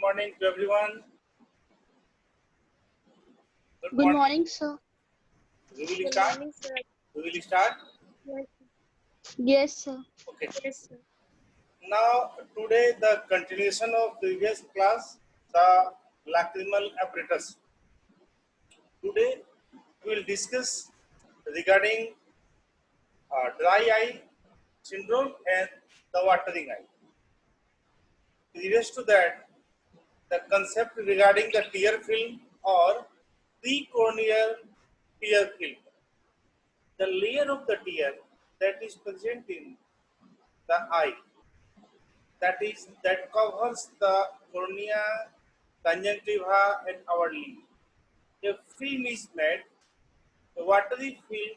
morning to everyone. Good Good morning. morning, sir. We will Good start. morning, sir. We will start. Yes, Yes, sir. Okay. yes, sir. Now today the continuation of previous class, the lacrimal apparatus. Today we will discuss regarding dry eye syndrome and the watering eye. Previous to that, the concept regarding the tear film or precorneal tear film. The layer of the tear that is present in the eye, that covers the cornea, conjunctiva, and our lid. A film is made, a watery film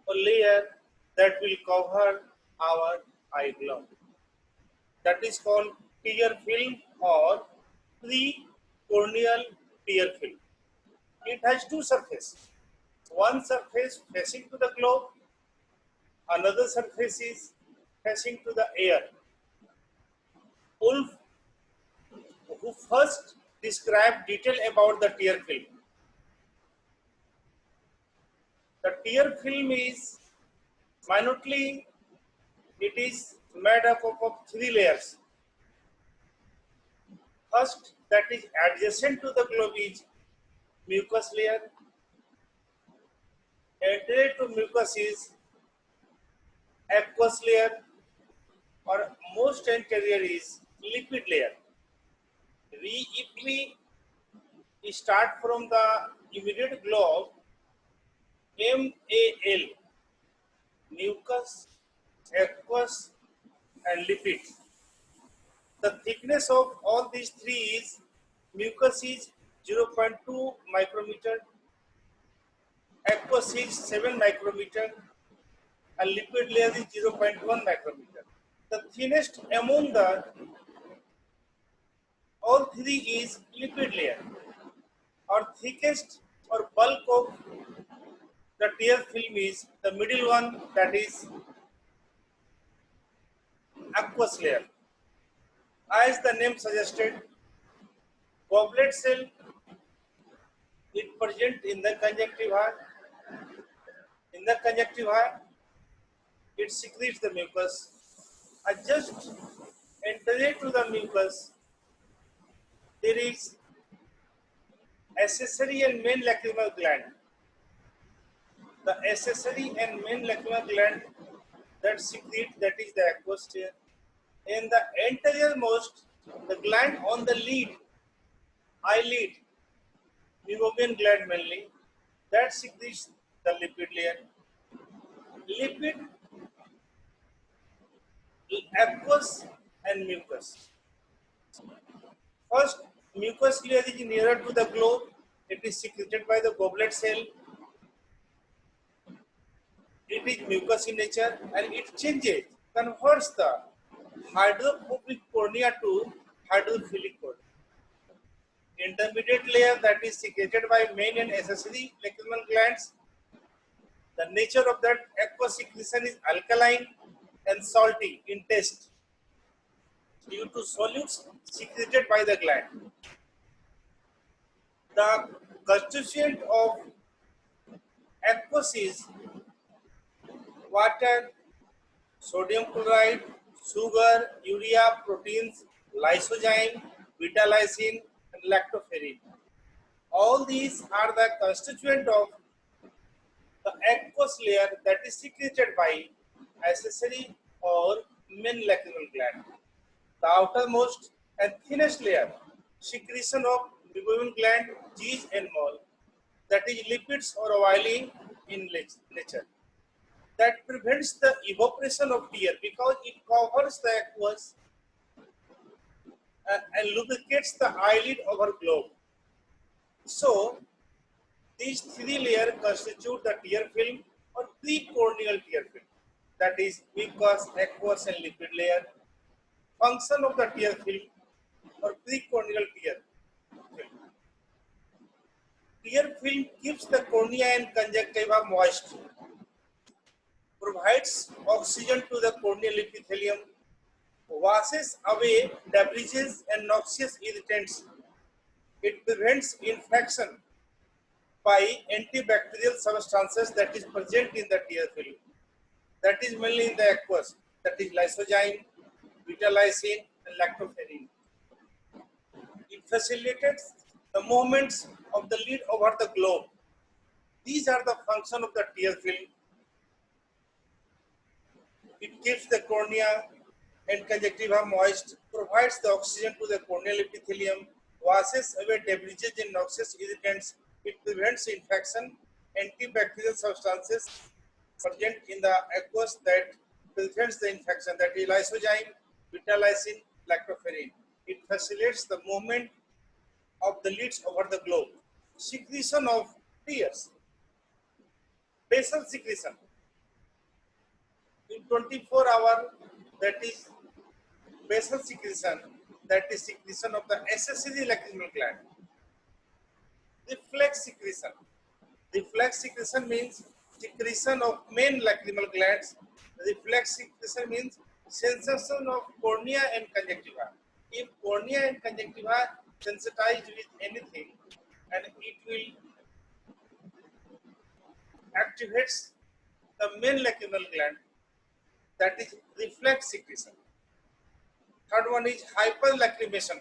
or layer that will cover our eye glove. That is called tear film or precorneal tear film. It has two surfaces. One surface facing to the globe, another surface is facing to the air. Wolf, who first described detail about the tear film. The tear film is minutely, it is made up of three layers. First, that is adjacent to the globe is mucus layer. Anterior to mucus is aqueous layer, or most anterior is lipid layer. If we start from the immediate globe, MAL, mucus, aqueous, and lipid. The thickness of all these three is mucus is 0.2 micrometer, aqueous is 7 micrometer, and lipid layer is 0.1 micrometer. The thinnest among the all three is lipid layer, or thickest or bulk of the tear film is the middle one, that is aqueous layer. As the name suggested, goblet cell is present in the conjunctiva. In the conjunctiva, it secretes the mucus. Just anterior to the mucus, there is accessory and main lacrimal gland. The accessory and main lacrimal gland that secrete, that is the aqueous layer. In the anterior most, the gland on the lid, eyelid, meibomian gland mainly, that secretes the lipid layer. Lipid, aqueous, and mucus. First, mucus layer is nearer to the globe. It is secreted by the goblet cell. It is mucus in nature and it changes, converts the hydrophobic cornea to hydrophilic cornea. Intermediate layer that is secreted by main and accessory lacrimal glands. The nature of that aqueous secretion is alkaline and salty in taste due to solutes secreted by the gland. The constituent of aqueous is water, sodium chloride, sugar, urea, proteins, lysozyme, beta-lysine, and lactoferrin. All these are the constituent of the aqueous layer that is secreted by accessory or main lacrimal gland. The outermost and thinnest layer, secretion of meibomian gland, cheese and mole, that is lipids or oily in nature. That prevents the evaporation of tear because it covers the aqueous and lubricates the eyelid over globe. So, these three layers constitute the tear film or precorneal tear film. That is mucus, aqueous, and lipid layer. Function of the tear film or precorneal tear film. Tear film keeps the cornea and conjunctiva moist, provides oxygen to the corneal epithelium, washes away debris and noxious irritants. It prevents infection by antibacterial substances that is present in the tear film. That is mainly in the aqueous. That is lysozyme, beta-lysine, and lactoferrin. It facilitates the movements of the lid over the globe. These are the function of the tear film. It keeps the cornea and conjunctiva moist, provides the oxygen to the corneal epithelium, washes away debris and noxious irritants. It prevents infection, antibacterial substances present in the aqueous that prevents the infection, that is lysozyme, beta-lysine, lactoferrin. It facilitates the movement of the lids over the globe. Secretion of tears. Basal secretion. In 24 hours, that is basal secretion, that is secretion of the accessory lacrimal gland. Reflex secretion. Reflex secretion means secretion of main lacrimal glands. Reflex secretion means sensation of cornea and conjunctiva. If cornea and conjunctiva sensitized with anything, and it will activates the main lacrimal gland, that is reflex secretion. Third one is hyperlacrimation.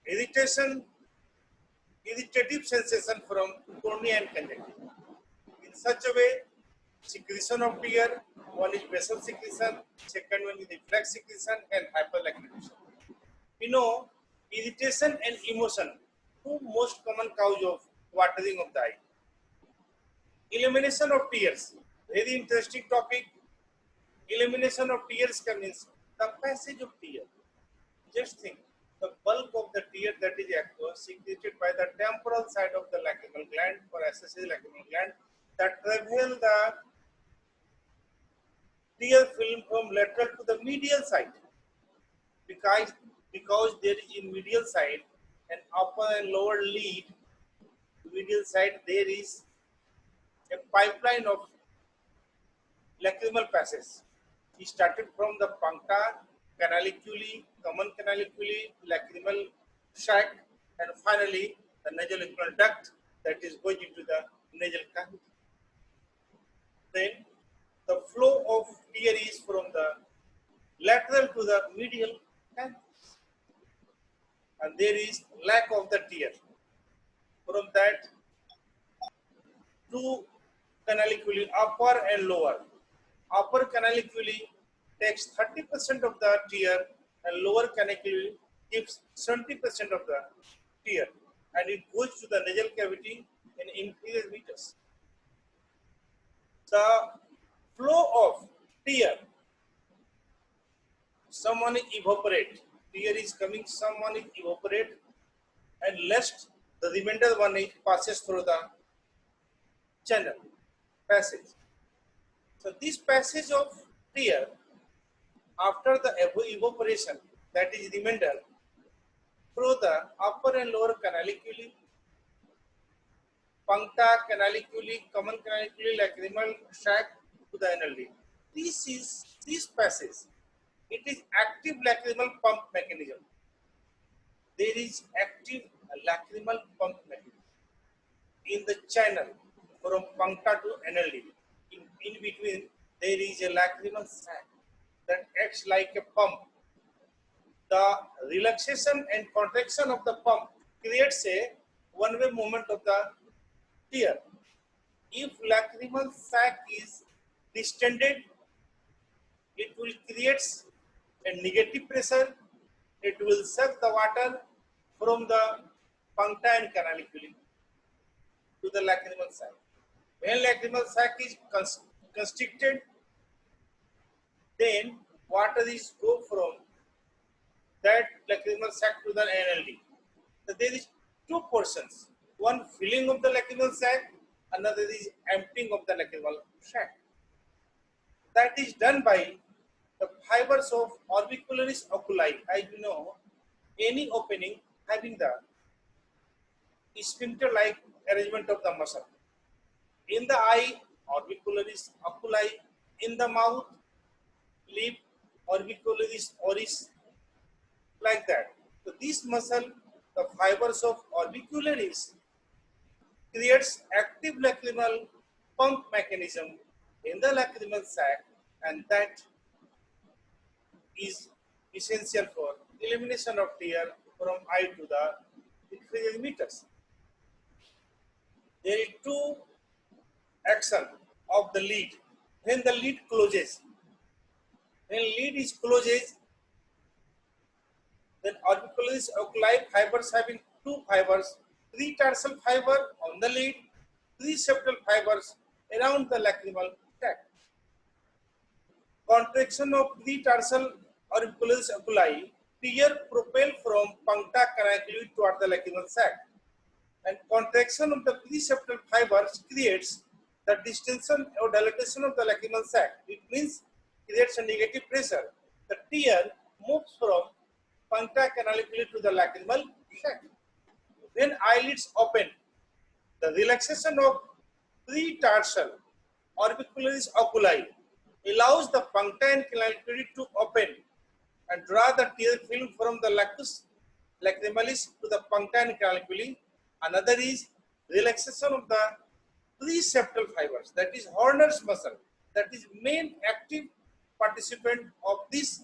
Irritation, irritative sensation from cornea and conjunctiva. In such a way, secretion of tear, one is basal secretion, second one is reflex secretion, and hyperlacrimation. We know irritation and emotion, two most common cause of watering of the eye. Elimination of tears, very interesting topic. Elimination of tears means the passage of tear. Just think, the bulk of the tear that is aqueous secreted by the temporal side of the lacrimal gland or accessory lacrimal gland that travel the tear film from lateral to the medial side. Because there is in medial side an upper and lower lead, medial side there is a pipeline of lacrimal passage. He started from the puncta, canaliculi, common canaliculi, lacrimal sac, and finally the nasolacrimal duct that is going into the nasal cavity. Then the flow of tear is from the lateral to the medial canthus, and there is lack of the tear. From that, two canaliculi, upper and lower. Upper canaliculi takes 30% of the tear and lower canaliculi gives 70% of the tear, and it goes to the nasal cavity in inferior meatus. The flow of tear, someone is evaporate, tear is coming, someone is evaporate, and lest the remainder one is passes through the channel passage. So this passage of tear after the evaporation, that is remainder, through the upper and lower canaliculi, puncta, canaliculi, common canaliculi, lacrimal sac to the anal lead. This passage. It is active lacrimal pump mechanism. There is active lacrimal pump mechanism in the channel from puncta to anal lead. In between, there is a lacrimal sac that acts like a pump. The relaxation and contraction of the pump creates a one-way movement of the tear. If lacrimal sac is distended, it will create a negative pressure. It will suck the water from the puncta and canaliculi to the lacrimal sac. When lacrimal sac is constricted, then water is go from that lacrimal sac to the anal lead. So there is two portions. One filling of the lacrimal sac, another is emptying of the lacrimal sac. That is done by the fibers of orbicularis oculi. As you know, any opening having the sphincter-like arrangement of the muscle. In the eye, orbicularis oculi; in the mouth, lip, orbicularis oris, like that. So this muscle, the fibers of orbicularis, creates active lacrimal pump mechanism in the lacrimal sac, and that is essential for elimination of tear from eye to the inferior meters. There is two action of the lead. When the lead closes, when lead is closes, then orbicularis oculi fibers having two fibers, three tarsal fiber on the lead, three septal fibers around the lacrimal tract. Contraction of pre-tarsal auricularis oculi, tear propel from puncta caniculi toward the lacrimal sac, and contraction of the preseptal fibers creates the distension or dilatation of the lacrimal sac. It means creates a negative pressure. The tear moves from puncta caniculi to the lacrimal sac. When eyelids open, the relaxation of pre-tarsal orbicularis oculi allows the puncta and caniculi to open and draw the tear film from the lacus lacrimalis to the puncta and caniculi. Another is relaxation of the preseptal fibers, that is Horner's muscle, that is main active participant of this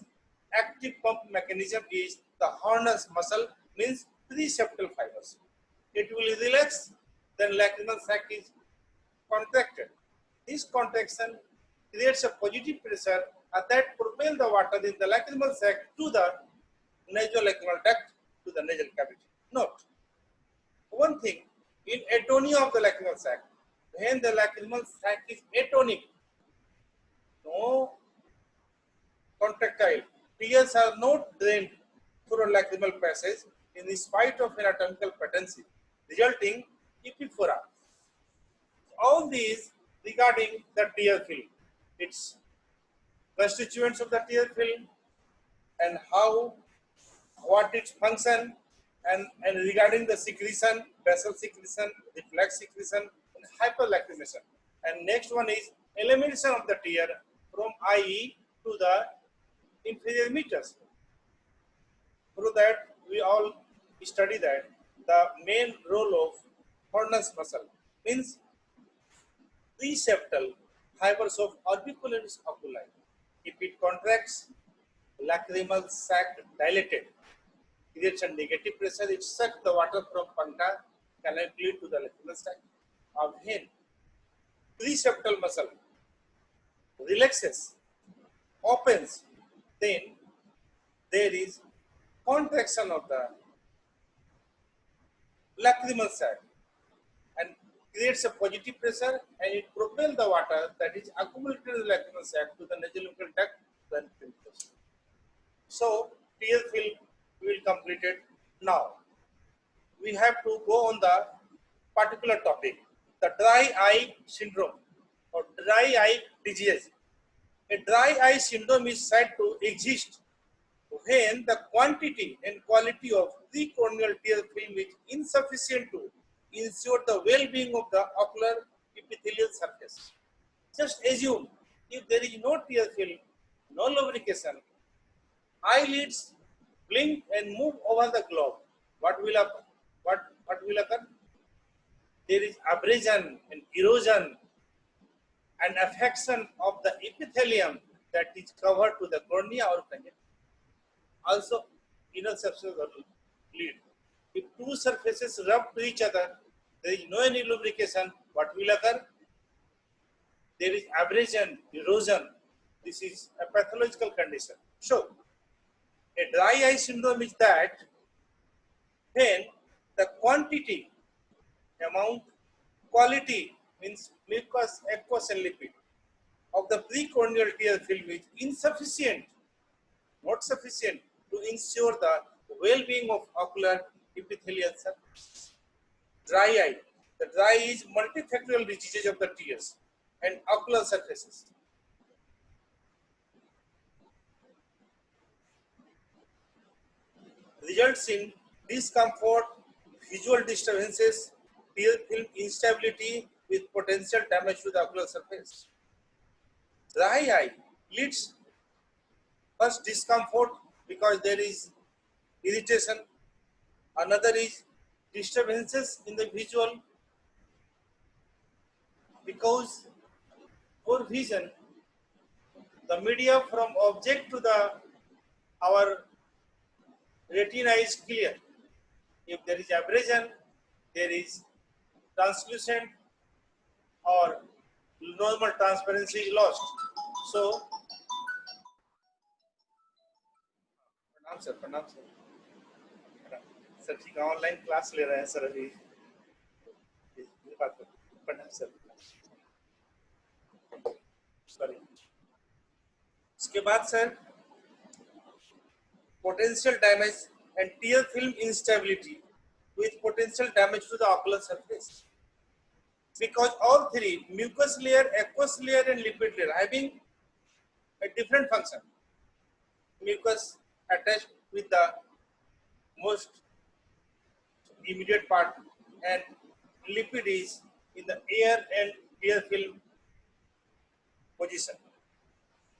active pump mechanism is the Horner's muscle, means preseptal fibers. It will relax, then lacrimal sac is contracted. This contraction creates a positive pressure that propel the water in the lacrimal sac to the nasolacrimal duct to the nasal cavity. Note one thing, in atonia of the lacrimal sac, when the lacrimal sac is atonic, no contractile, tears are not drained through a lacrimal passage in spite of anatomical patency, resulting epiphora. All these regarding the tear film, its constituents of the tear film, and how, what its function, and regarding the secretion, basal secretion, reflex secretion, and hyperlacrimation. And next one is elimination of the tear from IE to the inferior meters. Through that, we all study that the main role of Horner's muscle means preseptal fibers of orbicularis oculi. If it contracts, lacrimal sac dilated, creates a negative pressure, it sucks the water from puncta caniculi to the lacrimal sac. When preseptal muscle relaxes, opens, then there is contraction of the lacrimal sac and creates a positive pressure, and it propels the water that is accumulated in the lacrimal sac to the nasolacrimal duct. So tear film will complete it. Now we have to go on the particular topic, the dry eye syndrome or dry eye disease. A dry eye syndrome is said to exist when the quantity and quality of precorneal tear film is insufficient to ensure the well-being of the ocular epithelial surface. Just assume if there is no tear film, no lubrication, eyelids blink and move over the globe, what will happen? What will occur? There is abrasion and erosion and affection of the epithelium that is covered to the cornea or conjunctiva. Also, inner surface of the lid. If two surfaces rub to each other, there is no any lubrication, what will occur? There is abrasion, erosion. This is a pathological condition. So, a dry eye syndrome is that when the quantity, amount, quality means mucus, aqueous and lipid of the precorneal tear film is insufficient, not sufficient to ensure the well-being of ocular epithelial surface. Dry eye. The dry eye is multifactorial diseases of the tears and ocular surfaces. Results in discomfort, visual disturbances, tear film instability with potential damage to the ocular surface. Dry eye leads First, discomfort because there is irritation. Another is disturbances in the visual because for vision, the media from object to the our retina is clear. If there is aberration, there is translucent or normal transparency is lost. So, प्रणाम sir, sir ठीक है online class ले रहे हैं sir अभी बात कर प्रणाम सर सॉरी उसके बाद sir potential damage and tear film instability with potential damage to the ocular surface because all three mucous layer, aqueous layer and lipid layer having a different function. Mucus attached with the most immediate part and lipid is in the air and tear film position.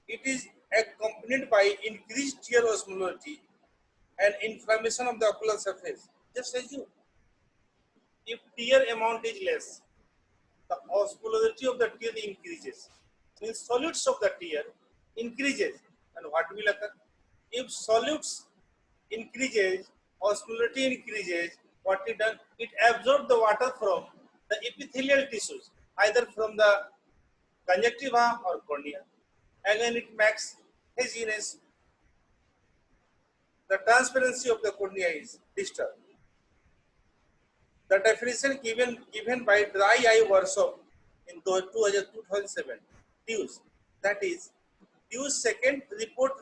It is accompanied by increased tear osmolality and inflammation of the ocular surface. Just assume if tear amount is less, the osmolality of the tear increases. Means solutes of the tear increases. And what will occur? If solutes increases, osmolality increases, what it does? It absorbs the water from the epithelial tissues, either from the conjunctiva or cornea. Again, it makes haziness. The transparency of the cornea is disturbed. The definition given by Dry Eye Workshop in 2007, DEWS, that is, DEWS second report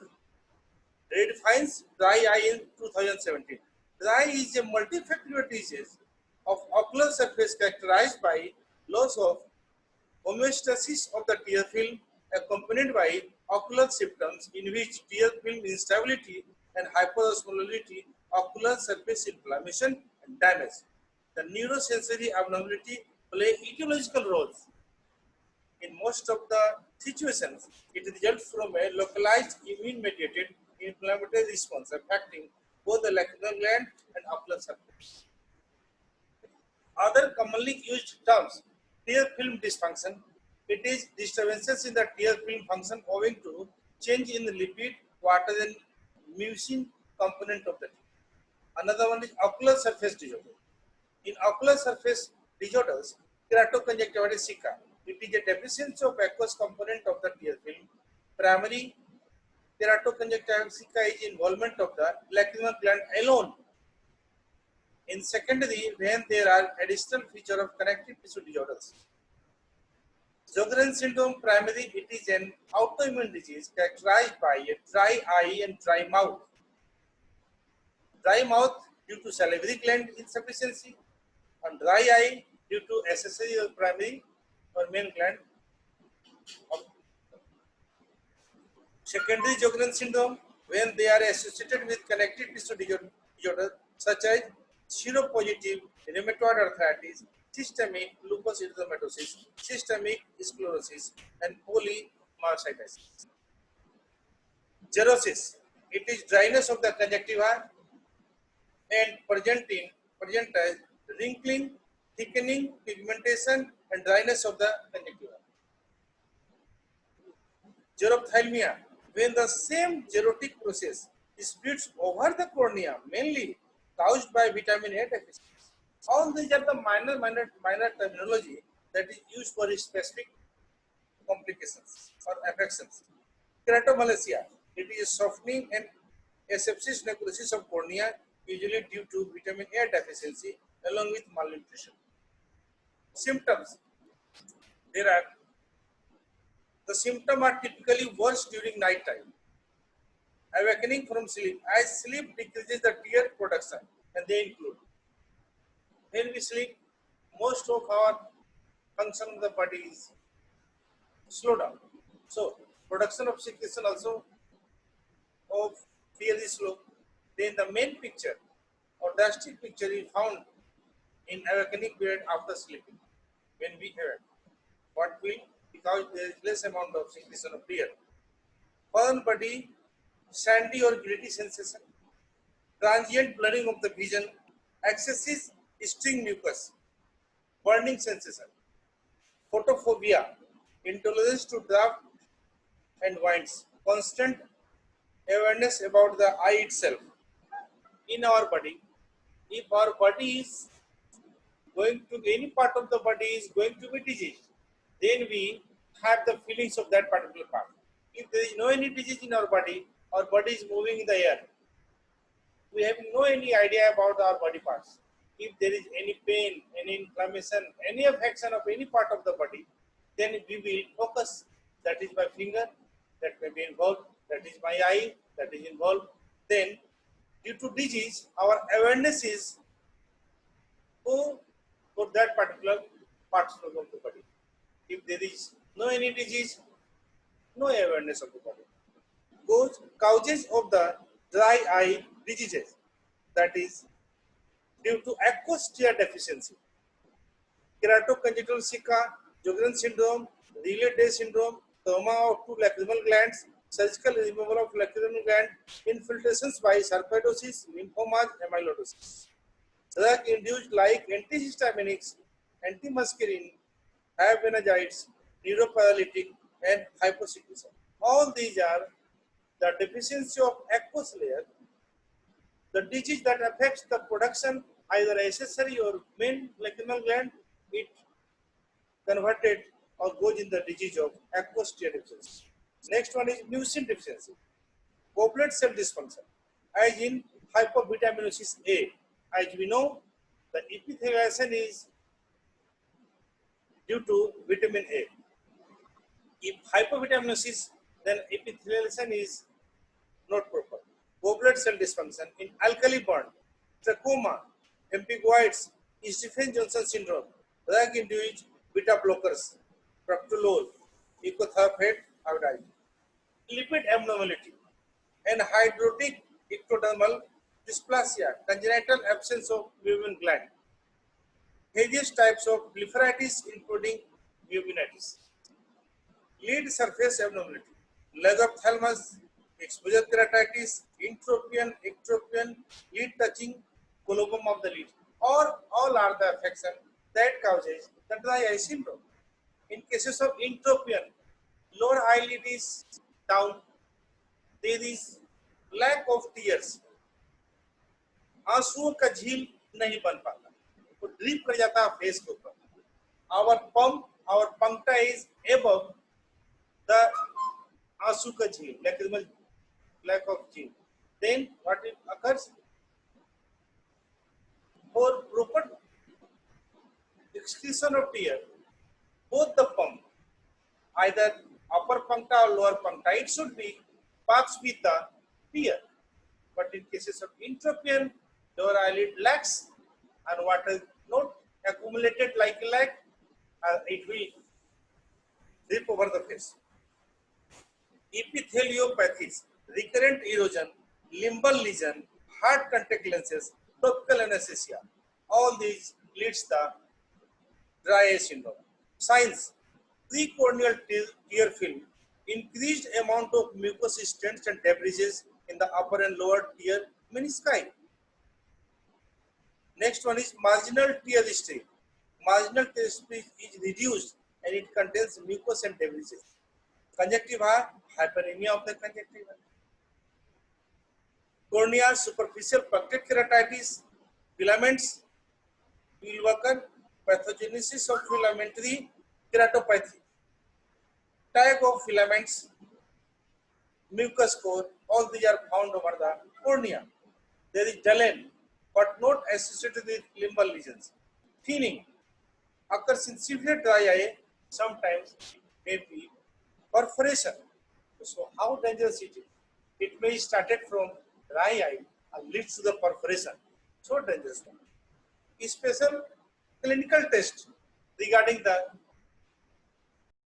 redefines dry eye in 2017. Dry eye is a multifactorial disease of ocular surface characterized by loss of homeostasis of the tear film accompanied by ocular symptoms in which tear film instability and hyperosmolality, ocular surface inflammation and damage. The neurosensory abnormality play etiological roles. In most of the situations, it results from a localized immune-mediated inflammatory response affecting both the lacrimal gland and ocular surface. Other commonly used terms, tear film dysfunction. It is disturbances in the tear film function owing to change in the lipid, water and mucin component of the tear. Another one is ocular surface disorder. In ocular surface disorders, keratoconjunctivitis sicca, it is a deficiency of aqueous component of the tear film. Primary keratoconjunctivitis sicca is involvement of the lacrimal gland alone. In secondary, when there are additional feature of connective tissue disorders. Sjogren syndrome, primary, it is an autoimmune disease characterized by a dry eye and dry mouth. Dry mouth due to salivary gland insufficiency, and dry eye due to accessory or primary or main gland. Secondary Sjogren syndrome, when they are associated with connective tissue disorder such as seropositive rheumatoid arthritis, systemic lupus erythematosus, systemic sclerosis, and polymyositis. Xerosis, it is dryness of the conjunctiva and present as wrinkling, thickening, pigmentation, and dryness of the conjunctiva. Xerophthalmia, when the same xerotic process spreads over the cornea, mainly caused by vitamin A deficiency. All these are the minor terminology that is used for specific complications or affections. Keratomalacia, it is softening and asepsis necrosis of cornea, usually due to vitamin A deficiency along with malnutrition. Symptoms, the symptoms are typically worse during night time. Awakening from sleep, as sleep decreases the tear production, and they include when we sleep, most of our function of the body is slow down. So production of secretion also of fear is slow. Then the main picture or drastic picture is found in awakening period after sleeping. When we awake, what will, because there is less amount of secretion of fear. Foreign body sandy or gritty sensation, transient blurring of the vision, excessive sting mucus, burning sensation, photophobia, intolerance to draft and winds, constant awareness about the eye itself. In our body, if our body is going to any part of the body is going to be diseased, then we have the feelings of that particular part. If there is no any disease in our body is moving in the air. We have no any idea about our body parts. If there is any pain, any inflammation, any affection of any part of the body, then we will focus. That is my finger, that may be involved. That is my eye, that is involved. Then, due to disease, our awareness is go for that particular parts of the body. If there is no any disease, no awareness of the body. Causes of the dry eye diseases, that is due to aqueous tear deficiency, keratoconjunctival sicca, Sjogren syndrome, Riley-Day syndrome, trauma to lacrimal glands, surgical removal of lacrimal gland, infiltrations by sarcoidosis, lymphomas, amyloidosis. Drug-induced like antihistaminics, antimuscarine, hybenogides, neuroparalytic, and hyposecretion. All these are the deficiency of aqueous layer, the disease that affects the production either accessory or main lacrimal gland, it converted or goes in the disease of aqueous tear deficiency. Next one is mucin deficiency, goblet cell dysfunction, as in hypovitaminosis A. As we know, the epithelialization is due to vitamin A. If hypovitaminosis, then epithelialization is not proper. Goblet cell dysfunction in alkali burn, trachoma, empingoids, Stephen-Johnson syndrome, drug-induced beta blockers, proctolol, ecotherapate, iodide, lipid abnormality, and hydrotic ectodermal dysplasia, congenital absence of mucin gland, various types of blepharitis including muvinitis, lid surface abnormality, leg of thalmus, exposure keratitis, entropion, ectropion, lid touching, colobum of the lid, or all are the affection that causes the dry eye syndrome. In cases of entropion, lower eyelid is down, there is lack of tears, आंसुओं का झील नहीं बन पाता, वो drip कर जाता है फेस के ऊपर. Our puncta is above the आंसू का झील, lacrimal lack of झील. Then what it occurs? For proper excretion of tear, both the pump, either upper puncta or lower puncta, it should be paths with the tear. But in cases of entropion, lower eyelid lacks, and what is not accumulated like a lag, it will drip over the face. Epitheliopathies, recurrent erosion, limbal lesion, hard contact lenses, topical anesthesia, all these leads the dry eye syndrome. Signs: precorneal tear film, increased amount of mucous stents and debris in the upper and lower tear menisci. Next one is marginal tear stream. Marginal tear stream is reduced and it contains mucus and debris. Conjunctiva, hyperemia of the conjunctiva. Corneal superficial punctate keratitis, filaments will occur, pathogenesis of filamentary keratopathy, tag of filaments, mucus core, all these are found over the cornea. There is Dalen, but not associated with limbal lesions. Thinning occurs in severe dry eye, sometimes may be perforation. So how dangerous it is? It may started from dry eye and leads to the perforation. So dangerous. Special clinical test regarding the